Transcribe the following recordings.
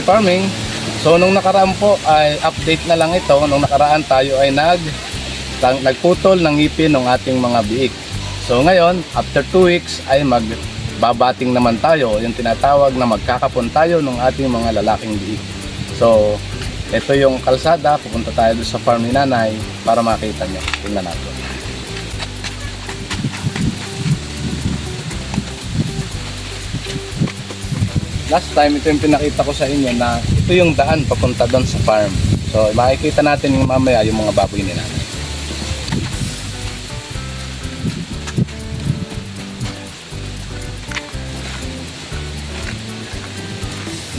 Farming. So nung nakaraan po ay update na lang ito. Nung nakaraan tayo ay nagputol ng ngipin ng ating mga biik. So ngayon, after 2 weeks ay magbabating naman tayo. Yung tinatawag na magkakapon tayo ng ating mga lalaking biik. So ito yung kalsada, pupunta tayo doon sa farm ni nanay para makita nyo. Tingnan natin. Last time, ito yung pinakita ko sa inyo na ito yung daan papunta doon sa farm. So, makikita natin yung mamaya yung mga baboy ni nanay.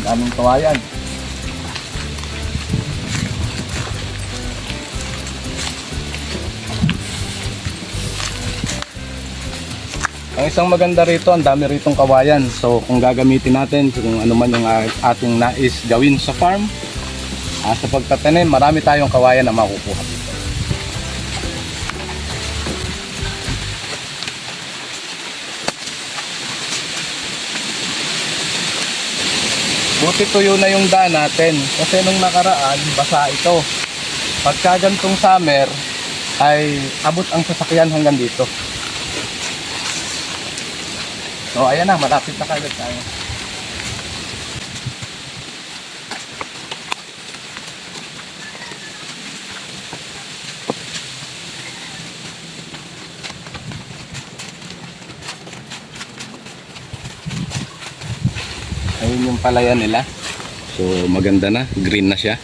Daming kawayan. Ang isang maganda rito, ang dami ritong kawayan. So kung gagamitin natin, kung ano man yung ating nais gawin sa farm, sa pagtatanim, marami tayong kawayan na makukuha dito. Buti tuyo na yung daan natin kasi nung nakaraan, basa ito. Pagka gantong summer, ay abot ang sasakyan hanggang dito. So ayan na, malapit na kagad tayo. Ayun yung palayan nila. So maganda na, green na siya.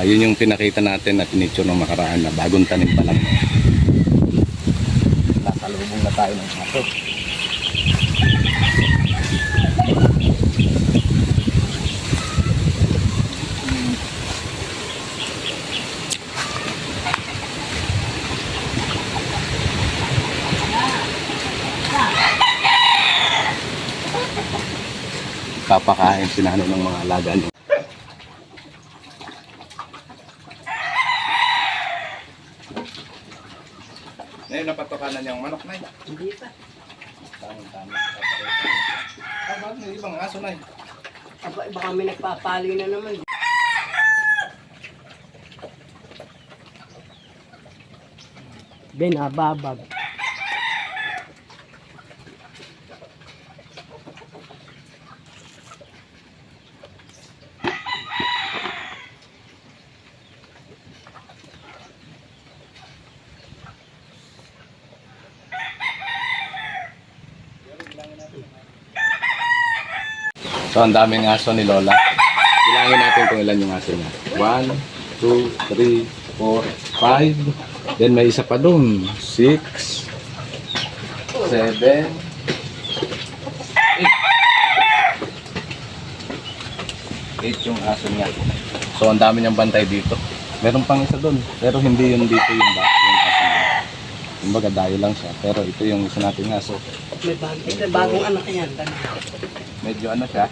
Yun yung pinakita natin na pinicture ng makaraan na bagong tanim pa lang. Nasalubong na tayo ng aso. Papakain sinano ng mga alaga niyo. Ngayon napatokanan niyang manok na yun. Hindi pa. Tama. Bakit may ibang aso na yun? Baka kami nagpapali na naman. Binababag. So ang daming aso ni Lola. Bilangin natin kung ilan yung aso niya. 1, 2, 3, 4, 5. Then may isa pa dun. 6, 7, 8. Yung aso niya. So ang dami niyang bantay dito. Meron pang isa dun. Pero hindi yun dito yung aso niya. Kumbaga dayo lang siya. Pero ito yung isa nating aso. Ito bagong anak yan. Medyo ano siya,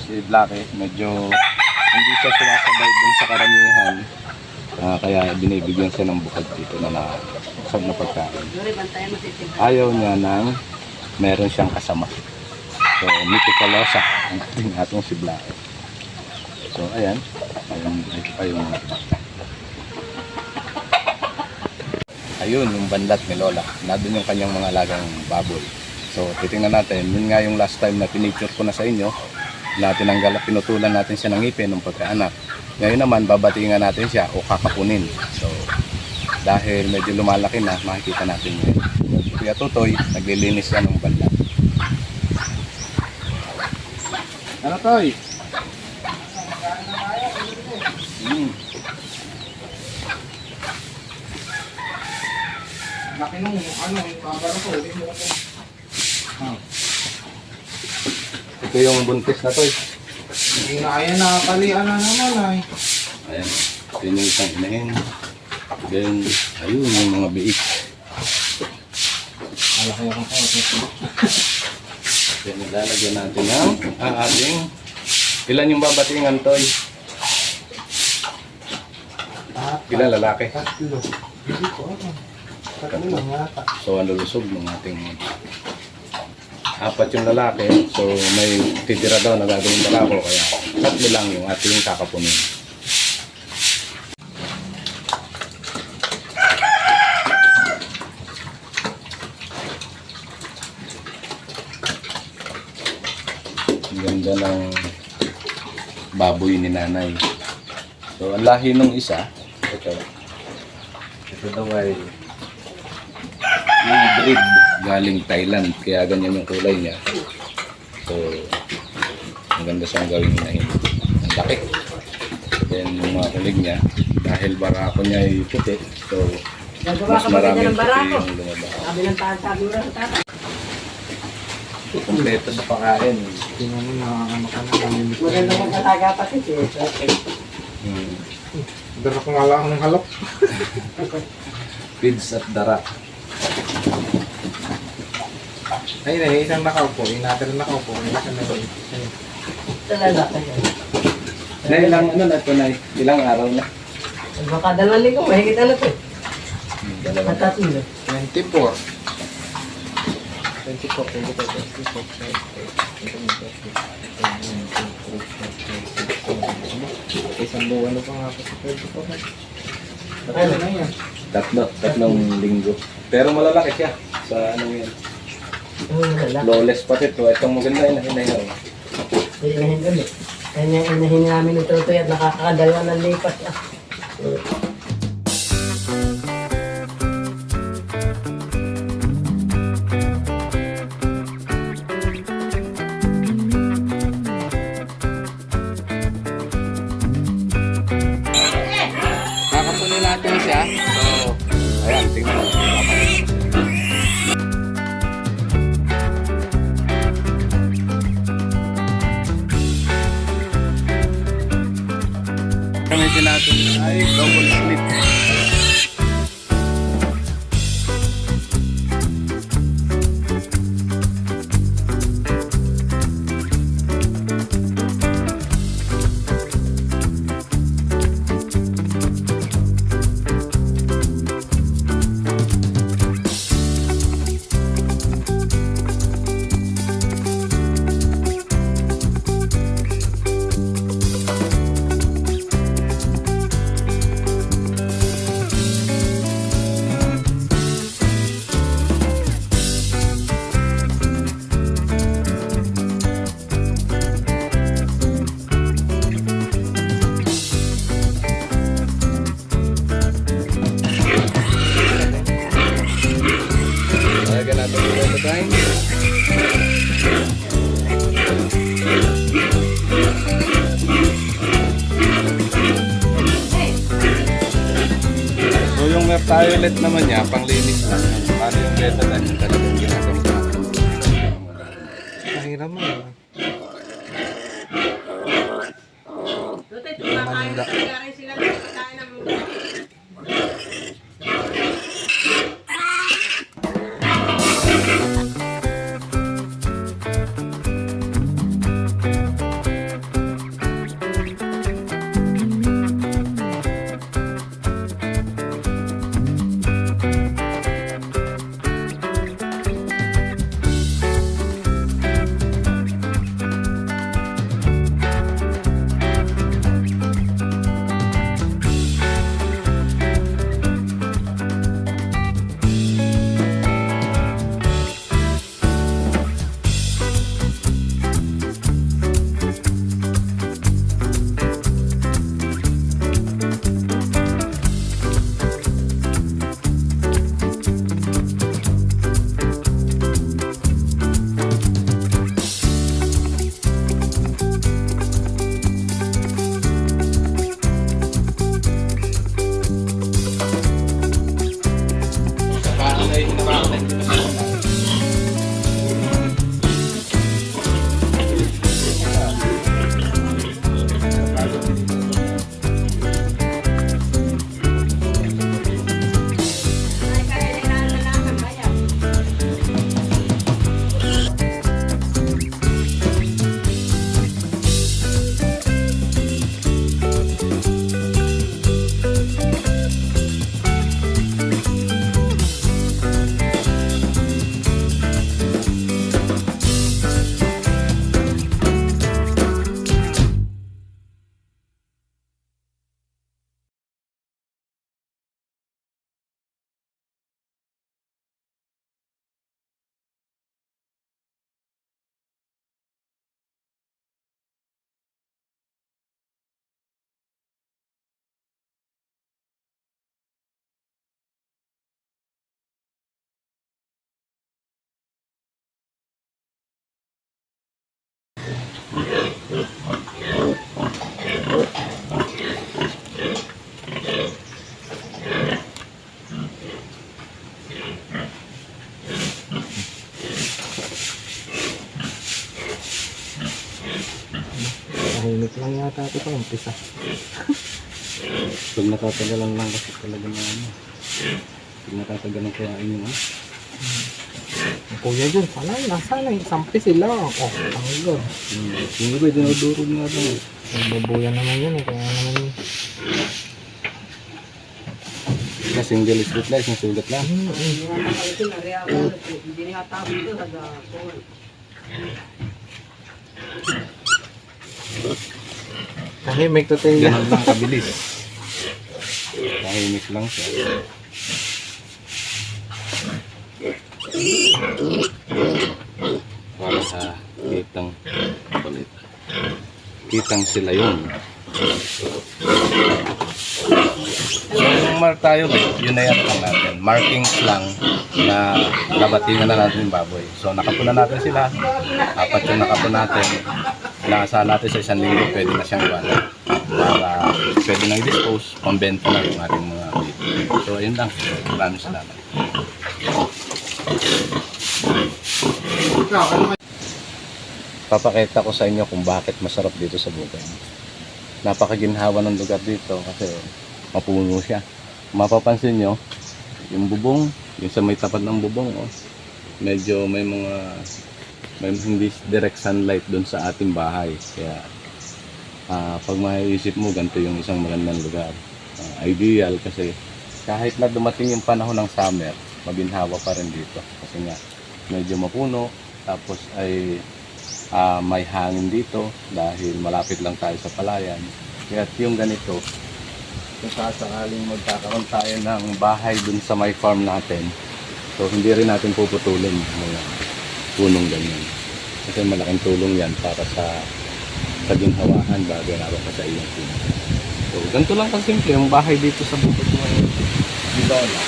si Blackie, medyo hindi siya sumasabay dun sa karamihan. Kaya binibigyan siya ng bukod dito na nakasab na pagkain. Ayaw niya ng meron siyang kasama. So, mitikulosa ang ating atong si Blackie. So, ayan. Ito pa yung ayun, yung banlat ni Lola. Nandun yung kanyang mga alagang baboy. So, titingnan natin. Yun nga yung last time na pinicture ko na sa inyo. Na pinutulan natin siya ng ngipin ng pagkaanak. Ngayon naman, babatingan natin siya o kakapunin. So, dahil medyo lumalaki na, makikita natin yun. Kuya Tutoy, naglilinis siya ng banlat. Ano, Toy? Laki nung yung kamera ko. Ito yung buntis na to. Hindi na kaya nakakalian na naman ay. Ayan. Ito yung isang inahin. Then, ayun yung mga biik. Malaki akong kausap. Then, lalagyan natin ng ating ilan yung babatingan to? Ilan lalaki? Tatlo. Hindi ko alam. Tatlo lang yata. So, ang lulusog ng ating 4 yung lalaki. So, may titira daw na gagawin pala ako. Kaya tatlo lang yung ating kakapunin. Ang ganda ng baboy ni nanay. So, ang lahi nung isa, ito daw ay yung breed galing Thailand, kaya ganyan yung kulay niya. So, maganda siyang gawing inahin. Ang laki. Then, yung mga kulig niya, dahil barako niya ay puti, so, Gagawa mas ka ba maraming ng puti barako? yung lumabas. Sabi ng sabi mo na sa tatay. Kompleto sa pakain. Tingnan mo, nakakano ka na namin. Maganda mong kalaga pati siya. Hmm. Dala ko nga lang ng halap. Feeds at dara. Ayun eh, isang nakaupo. Inatira nakaupo. Isang na doon. Talaga kayo. Na ilang, ano na ito na, ilang araw na? Baka 2 linggo, mahigit ano to eh. Dalawa. Matatilo. 24. 24. Isang buwan na pa nga ako sa 24. Ano na yan? Tatlong linggo. Pero malalaki siya sa ano yan. Flawless pati ito. Itong maganda inahinay. Inahin ulit. Kanya inahin namin ng tutoy at nakakadalwa ng lipas. Kakapunin natin siya. So, ayan, tingnan mo. Gamitin natin ay double slit. Lagyan natin yung overtime. So yung violet naman niya, panglinis lang. Paano yung betadine yung talagang ginagamit natin? Mahirap mo. Tutoy, kumakain na rin sila ng pagkain ng ito sa umpisa. Pag natatagalan lang kasi talaga na ano. Pag natatagalan kaya yung Ang kuya dyan, sana isang sila. Oh, tanggal. yung iba dinudurog nga lang. Nagbabuyan naman yun eh, kaya naman yun. Na single split lang, isang sugat lang. Tahimik to tayo. Ganun lang kabilis. Tahimik lang siya. Para sa kitang sila yun. So yung mark tayo, yun na yan lang natin. Markings lang na nabatingan na natin yung baboy. So nakapuna natin sila. 4 yung nakapuna natin. Inaasahan natin sa 1 linggo, pwede na siyang iwanan. Para pwede nang dispose, pambenta na yung ating mga meat. So ayun lang. Maraming salamat. Papakita ko sa inyo kung bakit masarap dito sa Bukid. Napakaginhawa ng lugar dito kasi mapuno siya. Mapapansin nyo, yung bubong, yung sa may tapat ng bubong, oh, medyo may hindi direct sunlight doon sa ating bahay. Kaya pag maiisip mo, ganito yung isang magandang lugar. Ideal kasi kahit na dumating yung panahon ng summer, maginhawa pa rin dito. Kasi nga, medyo mapuno, tapos ay may hangin dito dahil malapit lang tayo sa palayan. Kaya yung ganito, kung sasakaling magkakaroon tayo ng bahay dun sa may farm natin, so hindi rin natin puputulin mga punong ganyan. Kasi malaking tulong yan para sa ginhawaan bago naroon ka sa iyong puno. So ganito lang kasimple yung bahay dito sa bukod ng Lola.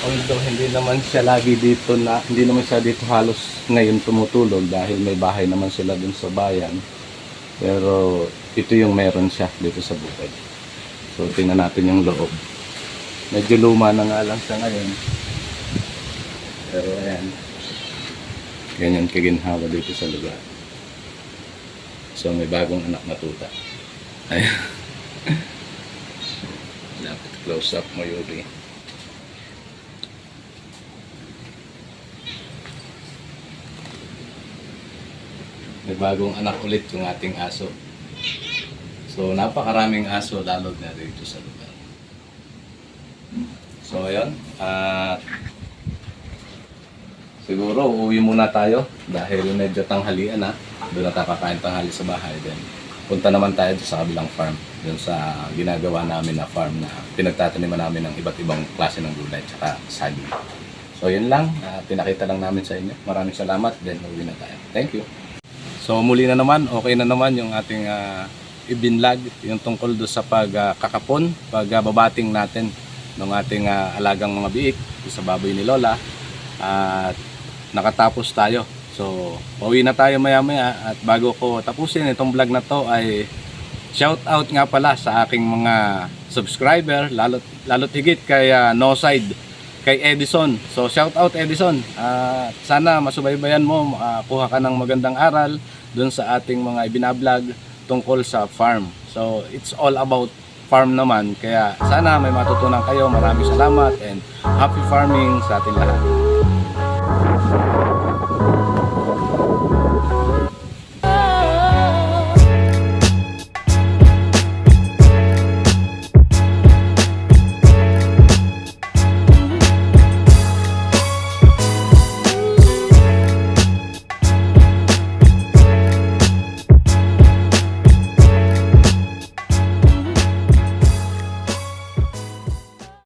Although hindi naman siya lagi dito hindi naman siya dito halos ngayon tumutulog dahil may bahay naman sila dun sa bayan. Pero ito yung meron siya dito sa bukid. So tingnan natin yung loob. Medyo luma na nga lang siya ngayon. Pero ayan. Ganyan kaginhawa dito sa lugar. So may bagong anak na tuta. Ayan. Dapat close up mo Yuri. May bagong anak ulit yung ating aso. So napakaraming aso lalo na dito sa lugar. So ayun, siguro uuwi muna tayo dahil medyo tanghalian na. Doon na kakain tanghali sa bahay. Then punta naman tayo sa kabilang farm. Doon sa ginagawa namin na farm na pinagtataniman namin ng iba't ibang klase ng gulay at saging. So yun lang, pinakita lang namin sa inyo. Maraming salamat, then uuwi na tayo. Thank you. So muli na naman, okay na naman yung ating ibinlag, yung tungkol do sa pagkakapon, pagbabating natin ng ating alagang mga biik sa baboy ni Lola. At nakatapos tayo. So pauwi na tayo maya maya at bago ko tapusin itong vlog na to ay shout out nga pala sa aking mga subscriber, lalo't higit kay Noside, kay Edison. So shout out Edison. Sana masubaybayan mo, kuha ka ng magandang aral dun sa ating mga ibinablog tungkol sa farm. So it's all about farm naman. Kaya sana may matutunan kayo. Maraming salamat and happy farming sa ating lahat.